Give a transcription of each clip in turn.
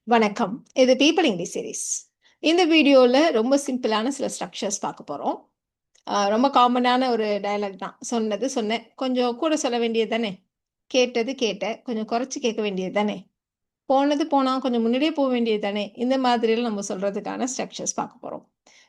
வணக்கம். இது people English series. இந்த வீடியோல ரொம்ப சிம்பிளான சில ஸ்ட்ரக்சர்ஸ் பார்க்க போறோம். ரொம்ப காமனான ஒரு டயலாக் தான். சொன்னது சொன்னேன். கொஞ்சம் கூட சொல்ல வேண்டியது தானே! கேட்டது கேட்டேன். கொஞ்சம் குறைச்சு கேட்க வேண்டியது தானே! போனது போனா கொஞ்சம் முன்னாடியே போ வேண்டியது தானே! இந்த மாதிரிலாம் நம்ம சொல்றதுக்கான ஸ்ட்ரக்சர்ஸ் பார்க்க போறோம்.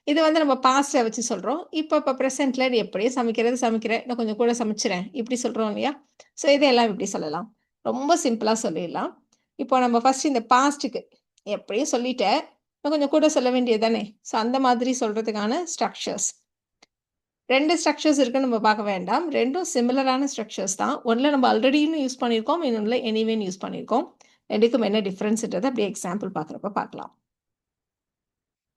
இது வந்து நம்ம பாஸ்ட்ட வச்சு சொல்றோம். இப்ப பிரசன்ட்ல நீ எப்படியும் சமைக்கிறது சமைக்கிறேன். இன்னும் கொஞ்சம் கூட சமைச்சுறேன். இப்படி சொல்றோம் இல்லையா? ஸோ இதெல்லாம் இப்படி சொல்லலாம். ரொம்ப சிம்பிளா சொல்லிடலாம். இப்போ நம்ம ஃபர்ஸ்ட் இந்த பாஸ்ட்டுக்கு எப்படியும் சொல்லிட்டேன். இன்னும் கொஞ்சம் கூட சொல்ல வேண்டியது தானே! ஸோ அந்த மாதிரி சொல்றதுக்கான ஸ்ட்ரக்சர்ஸ். 2 ஸ்ட்ரக்சர்ஸ் இருக்குன்னு நம்ம பார்க்க வேண்டாம். 2ம் சிமிலரான ஸ்ட்ரக்சர்ஸ் தான். ஒண்ணுல நம்ம ஆல்ரெடின்னு யூஸ் பண்ணியிருக்கோம். இன்னொன்னுல எனிவேன்னு யூஸ் பண்ணியிருக்கோம். 2க்கும் என்ன டிஃபரன்ஸ்ன்றத அப்படியே எக்ஸாம்பிள் பார்க்குறப்ப பார்க்கலாம்.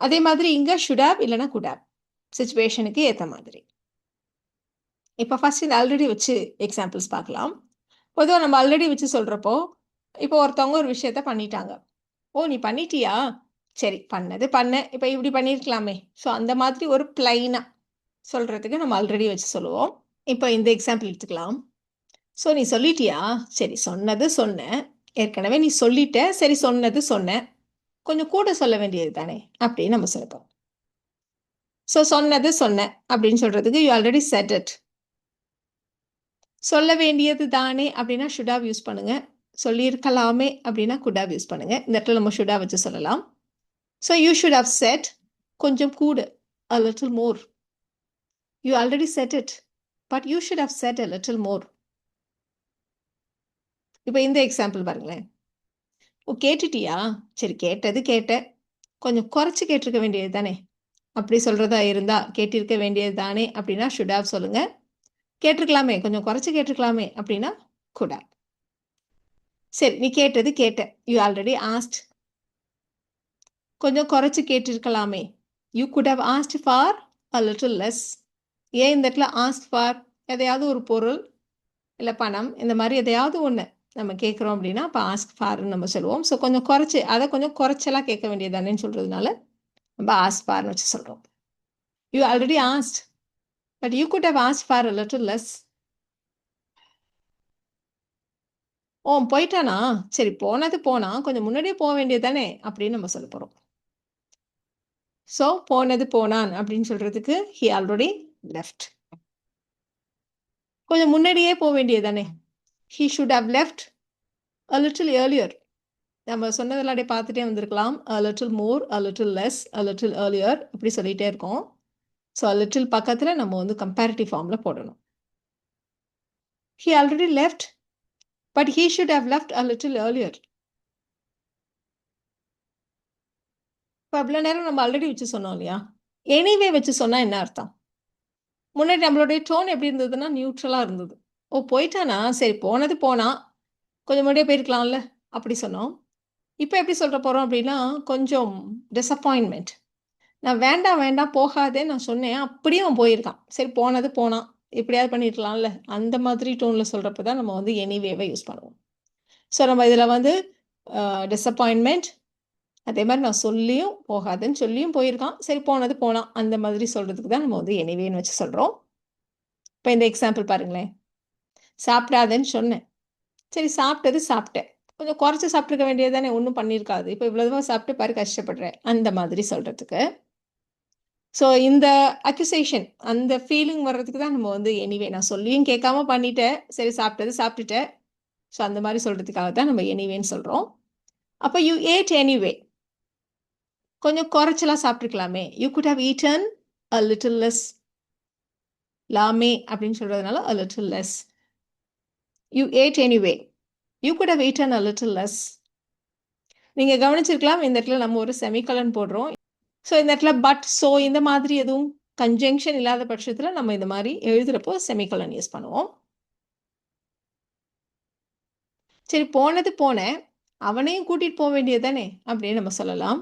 அதே மாதிரி இங்க ஷுட் ஹேவ் இல்லன்னா குட் ஹேவ். சிச்சுவேஷனுக்கு ஏத்த மாதிரி. இப்ப ஃபர்ஸ்ட் இந்த ஆல்ரெடி வச்சு எக்ஸாம்பிள்ஸ் பார்க்கலாம். பொதுவா நம்ம ஆல்ரெடி வச்சு சொல்றப்போ, இப்போ ஒருத்தவங்க ஒரு விஷயத்த பண்ணிட்டாங்க. "ஓ! நீ பண்ணிட்டியா? சரி, பண்ணது பண்ணேன். இப்ப இப்படி பண்ணியிருக்கலாமே." ஸோ அந்த மாதிரி ஒரு பிளைனா சொல்றதுக்கு நம்ம ஆல்ரெடி வச்சு சொல்லுவோம். இப்போ இந்த எக்ஸாம்பிள் எடுத்துக்கலாம். "ஸோ நீ சொல்லிட்டியா? சரி, சொன்னது சொன்னேன். ஏற்கனவே நீ சொல்லிட்ட. சரி, சொன்னது சொன்னேன். கொஞ்சம் கூட சொல்ல வேண்டியது தானே." அப்படின்னு நம்ம சொல்லுவோம். ஸோ சொன்னது சொன்னேன் அப்படின்னு சொல்றதுக்கு யூ ஆல்ரெடி செட் இட். சொல்ல வேண்டியது தானே அப்படின்னா ஷுட் ஹேவ் யூஸ் பண்ணுங்க. சொல்லியிருக்கலாமே அப்படின்னா குட் ஹேவ் யூஸ் பண்ணுங்க. இந்த இடத்துல நம்ம ஷுட் ஹேவ் வச்சு சொல்லலாம். So you should have set கொஞ்சம் கூட a little more. You already said it, but you should have said a little more. இப்போ இந்த எக்ஸாம்பிள் பாருங்களேன். ஓ கேட்டுட்டியா? சரி கேட்டது கேட்டேன். கொஞ்சம் குறைச்சு கேட்டிருக்க வேண்டியது தானே! அப்படி சொல்றதா இருந்தா கேட்டிருக்க வேண்டியது தானே அப்படின்னா ஷுட் ஹேவ் சொல்லுங்க. கேட்டிருக்கலாமே கொஞ்சம் குறைச்சு கேட்டிருக்கலாமே அப்படின்னா குட் ஹேவ். சரி நீ கேட்டது கேட்ட. You already asked. கொஞ்சம் குறைச்சு கேட்டிருக்கலாமே. You could have asked for a little less. ஏன் இந்த இடத்துல ஆஸ்க் ஃபார் எதையாவது ஒரு பொருள், இல்ல பணம் இந்த மாரி எதையாவது ஒண்ணு நம்ம கேட்குறோம் அப்படின்னா, அப்ப ஆஸ்க் ஃபார்ன்னு நம்ம சொல்லுவோம். ஸோ கொஞ்சம் குறைச்சு அத கொஞ்சம் குறைச்சலா கேட்க வேண்டியது தானேன்னு சொல்றதுனால, நம்ம ஆஸ்க் ஃபார்ன்னு வச்சு சொல்றோம். You already asked, but you could have asked for a little less. ஓ போயிட்டானா? சரி போனது போனான். கொஞ்சம் முன்னாடியே போ வேண்டியது தானே! அப்படின்னு நம்ம சொல்லப் போறோம். ஸோ போனது போனான் அப்படின்னு சொல்றதுக்கு ஹி ஆல்ரெடி லெஃப்ட். கொஞ்சம் முன்னாடியே போ வேண்டியது தானே! He should have left a little earlier. நம்ம சொன்னதெல்லாம் அப்படியே பார்த்துட்டே வந்திருக்கலாம். a little more, a little less, a little earlier இப்படி சொல்லிட்டே இருக்கோம். ஸோ a little பக்கத்துல நம்ம வந்து கம்பேரிட்டிவ் ஃபார்ம்ல போடணும். He already left, but he should have left a little earlier. இப்ப இவ்வளோ நேரம் நம்ம ஆல்ரெடி வச்சு சொன்னோம் இல்லையா? எனிவே வச்சு சொன்னா என்ன அர்த்தம்? முன்னாடி நம்மளுடைய டோன் எப்படி இருந்ததுன்னா, நியூட்ரலா இருந்தது. ஓ போயிட்டானா? சரி போனது போனான். கொஞ்சம் முன்னாடியே போயிருக்கலாம்ல. அப்படி சொன்னோம். இப்ப எப்படி சொல்ல போறோம் அப்படின்னா, கொஞ்சம் டிசப்பாயின்ட்மென்ட். நான் வேண்டாம், வேண்டாம் போகாதேன்னு நான் சொன்னேன். அப்படியே அவன் போயிருக்கான். சரி போனது போனான். எப்படியாவது பண்ணியிருக்கலாம்ல. அந்த மாதிரி டோன்ல சொல்றப்ப தான் நம்ம வந்து எனிவேவ யூஸ் பண்ணுவோம். ஸோ நம்ம இதில வந்து டிசப்பாயின்ட்மென்ட் அதே மாரி நான் சொல்லியும் போகாதன்னு சொல்லியும் போயிருக்கான். சரி போனது போனான். அந்த மாதிரி சொல்றதுக்கு தான் நம்ம வந்து எனிவேன்னு வச்சு சொல்றோம். இப்ப இந்த எக்ஸாம்பிள் பாருங்களேன். சாப்பிடாதன்னு சொன்னேன். சரி சாப்பிட்டது சாப்பிட்டேன். கொஞ்சம் குறைச்சு சாப்பிட்டுருக்க வேண்டியது தானே! ஒண்ணும் பண்ணியிருக்காது. இப்ப இவ்வளவா சாப்பிட்டு பாரு கஷ்டப்படுறேன். அந்த மாதிரி சொல்றதுக்கு. ஸோ இந்த அக்யூசேஷன் அந்த ஃபீலிங் வர்றதுக்கு தான் நம்ம வந்து எனிவே நான் சொல்லியும் கேட்காம பண்ணிட்டேன். சரி சாப்பிட்டது சாப்பிட்டுட்டேன். ஸோ அந்த மாரி சொல்றதுக்காக தான் நம்ம எனிவேன்னு சொல்றோம். அப்ப யூ ஏட் எனிவே. கொஞ்சம் குறைச்சலா சாப்பிட்டுருக்கலாமே. You could have eaten a little less. லாமே அப்படின்னு சொல்றதுனால a little less. You ate anyway. You could have eaten a little less. நீங்க கவனிச்சிருக்கலாம் இந்த இடத்துல நம்ம ஒரு செமிகோலன் போடுறோம். ஸோ இந்த இடத்துல பட், ஸோ இந்த மாதிரி எதுவும் கன்ஜங்ஷன் இல்லாத பட்சத்துல நம்ம இந்த மாரி எழுதுறப்போ செமிகோலன் யூஸ் பண்ணுவோம். சரி போனது போனேன். அவனையும் கூட்டிட்டு போ வேண்டியது தானே! அப்படின்னு நம்ம சொல்லலாம்.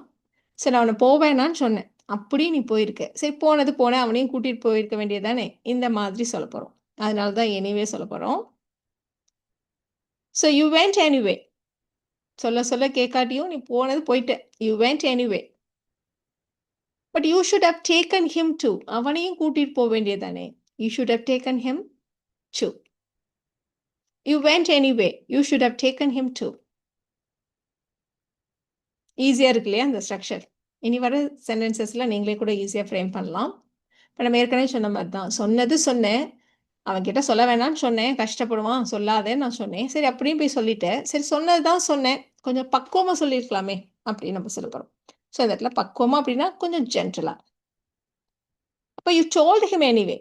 சரி நான் அவன போவேணான்னு சொன்னேன். அப்படியும் நீ போயிருக்க. சரி போனது போனேன். அவனையும் கூட்டிட்டு போயிருக்க வேண்டியது தானே! இந்த மாதிரி சொல்லப் போறோம். அதனால தான் எனிவே சொல்லப் போறோம். So you went anyway. சொல்ல சொல்ல கேட்காட்டியும் நீ போனது போயிட்ட. You went anyway. But you should have taken him too. அவனையும் கூட்டிட்டு போ வேண்டியது தானே! You should have taken him too. You went anyway. You should have taken him too. ஈஸியா இருக்கு இல்லையா அந்த ஸ்ட்ரக்சர்? இனி வர சென்டென்சஸ்ல நீங்களே கூட ஈஸியா ஃப்ரேம் பண்ணலாம். இப்ப நம்ம ஏற்கனவே சொன்ன மாரி தான். சொன்னது சொன்னேன். அவன்கிட்ட சொல்ல வேணான்னு சொன்னேன். கஷ்டப்படுவான். சொல்லாதேன்னு நான் சொன்னேன். சரி அப்படியும் போய் சொல்லிட்டேன். சரி சொன்னது தான் சொன்னேன். கொஞ்சம் பக்குவமா சொல்லியிருக்கலாமே! அப்படின்னு நம்ம சொல்லப் போறோம். ஸோ இந்த இடத்துல பக்குவமா அப்படின்னா கொஞ்சம் ஜென்டிலா. அப்ப யூ டோல்ட் ஹிம் எனிவே.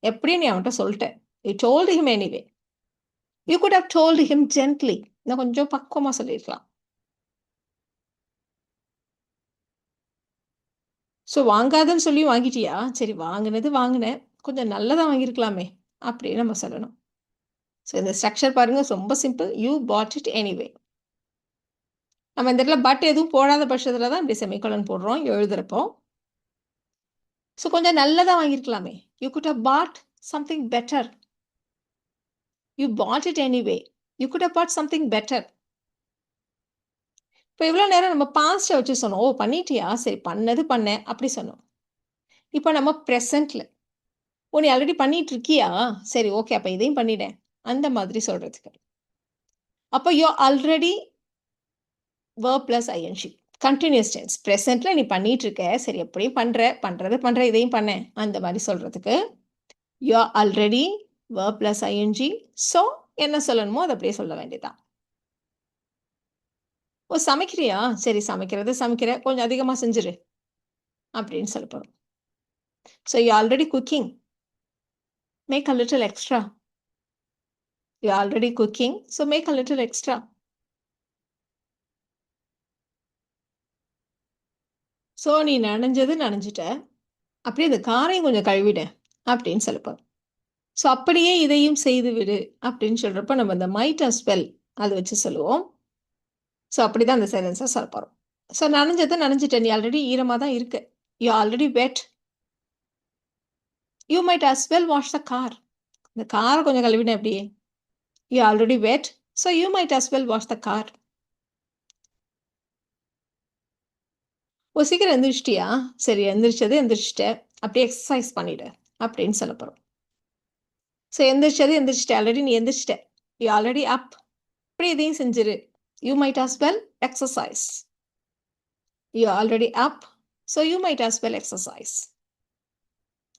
எப்படியும் நீ அவன்ட்ட சொல்ட்ட. You told him anyway. You could have told him gently. இன்னும் கொஞ்சம் பக்குவமா சொல்லியிருக்கலாம். ஸோ வாங்காதன்னு சொல்லி வாங்கிட்டியா? சரி வாங்குனது வாங்குனேன். கொஞ்சம் நல்லதா வாங்கியிருக்கலாமே! அப்படின்னு நம்ம சொல்லணும். ஸோ இந்த ஸ்ட்ரக்சர் பாருங்க ரொம்ப simple. You bought it anyway. நம்ம இந்த இடத்துல பட் எதுவும் போடாத பட்சத்துல தான் இப்படி செமிகோலன் போடுறோம் எழுதுறப்போ. ஸோ கொஞ்சம் நல்லதா வாங்கியிருக்கலாமே! You could have bought something better. You bought it anyway. You could have bought something better. இப்ப இவ்வளோ நேரம் நம்ம பாஸ்ட்ட வச்சு சொன்னோம். ஓ! பண்ணிட்டியா? சரி பண்ணது பண்ணேன். அப்படி சொன்னோம். இப்ப நம்ம பிரசன்ட்ல. ஓ! நீ ஆல்ரெடி பண்ணிட்டு இருக்கியா? சரி ஓகே. அப்ப இதையும் பண்ணிடேன். அந்த மாதிரி சொல்றதுக்கு. அப்ப you are already verb plus I N G. Continuous tense. பிரசன்ட்ல நீ பண்ணிட்டு இருக்க. சரி எப்படியும் பண்ற. பண்றது பண்ற. இதையும் பண்ணேன். அந்த மாரி சொல்றதுக்கு. You are already verb plus I N G. So என்ன சொல்லணுமோ அத அப்படியே சொல்ல வேண்டியதுதான். ஓ! சமைக்கிறியா? சரி சமைக்கிறது சமைக்கிறேன். கொஞ்சம் அதிகமா செஞ்சுரு. அப்படின்னு சொல்லப் போறோம். So you already cooking. Make a little extra. You are already cooking, so make a little extra. So நீ நனைஞ்சது நனைஞ்சிட்ட. அப்படியே இந்த காரையும் கொஞ்சம் கழுவிட அப்படின்னு சொல்லப்போம். ஸோ அப்படியே இதையும் செய்து விடு அப்படின்னு சொல்றப்ப நம்ம இந்த மைட் அஸ் வெல் அதை வச்சு சொல்லுவோம். ஸோ அப்படிதான் அந்த சென்டென்ஸை சொல்ல போறோம். ஸோ நனைஞ்சதை நனைஞ்சிட்ட. நீ ஆல்ரெடி ஈரமா தான் இருக்கு. You already wet. You might as well wash the car. இந்த காரை கொஞ்சம் கழுவிட அப்படியே. You already wet. So you might as well wash the car. ஓ! சீக்கிரம் எந்திரிச்சிட்டியா? சரி எந்திரிச்சது எந்திரிச்சிட்டேன். அப்படியே எக்சர்சைஸ் பண்ணிடு அப்படின்னு சொல்லப் போறோம். ஸோ எந்திரிச்சது எந்திரிச்சிட்ட. ஆல்ரெடி நீ எந்திரிச்சிட்ட. You already up. அப்படியே இதையும் செஞ்சிரு. You might as well exercise. You already up. So you might as well exercise.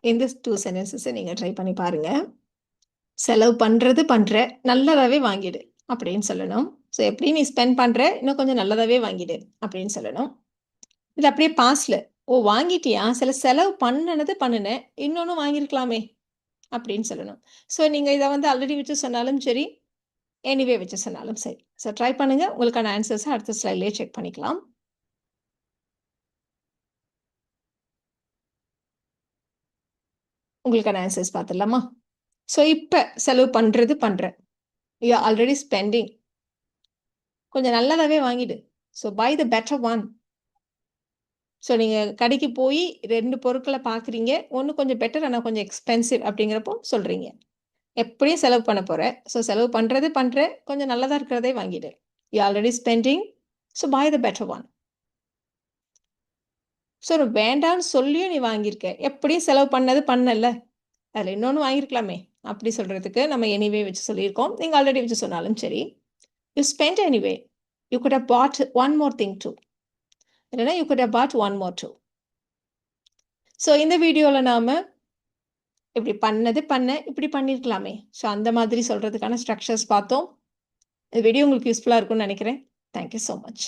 இந்த 2 சென்டென்சஸை நீங்க ட்ரை பண்ணி பாருங்க. செலவு பண்றது பண்ற, நல்லதாவே வாங்கிடு அப்படின்னு சொல்லணும். ஸோ எப்படி நீ ஸ்பெண்ட் பண்ற, இன்னும் கொஞ்சம் நல்லதாவே வாங்கிடு அப்படின்னு சொல்லணும். இது அப்படியே பாஸ்ட்ல. ஓ! வாங்கிட்டியா? சில செலவு பண்ணுனது பண்ணுனேன். இன்னொன்னு வாங்கியிருக்கலாமே! அப்படின்னு சொல்லணும். ஸோ நீங்க இத வந்து ஆல்ரெடி வச்சு சொன்னாலும் சரி, எனிவே வச்சு சொன்னாலும் சரி. ஸோ ட்ரை பண்ணுங்க. உங்களுக்கான ஆன்சர்ஸ அடுத்த ஸ்லைட்லயே செக் பண்ணிக்கலாம். உங்களுக்கான ஆன்சர்ஸ் பார்த்துடலாமா? ஸோ இப்ப செலவு பண்றது பண்றேன். You are already spending. கொஞ்சம் நல்லதாவே வாங்கிடு. So buy the better one. So நீங்க கடைக்கு போய் 2 பொருட்கள பார்க்குறீங்க. ஒண்ணு கொஞ்சம் பெட்டர் ஆனா கொஞ்சம் எக்ஸ்பென்சிவ் அப்படிங்கிறப்போ சொல்றீங்க. எப்படியும் செலவு பண்ண போற. ஸோ செலவு பண்றது பண்றேன். கொஞ்சம் நல்லதா இருக்கிறதே வாங்கிடு. You already spending. So buy the better one. So வேண்டான்னு சொல்லியும் நீ வாங்கியிருக்க. எப்படியும் செலவு பண்ணது பண்ணல. அதில இன்னொன்னு வாங்கியிருக்கலாமே! அப்படி சொல்றதுக்கு நம்ம எனிவே வச்சு சொல்லியிருக்கோம். நீங்க ஆல்ரெடி வச்சு சொன்னாலும் சரி. You spend anyway. You could have bought one more thing too. இல்லன்னா you could have bought one more too. So இந்த வீடியோல நாம இப்படி பண்ணது பண்ணேன். இப்படி பண்ணியிருக்கலாமே! ஸோ அந்த மாதிரி சொல்றதுக்கான ஸ்ட்ரக்சர்ஸ் பார்த்தோம். இந்த வீடியோ உங்களுக்கு யூஸ்ஃபுல்லா இருக்கும்னு நினைக்கிறேன். Thank you so much.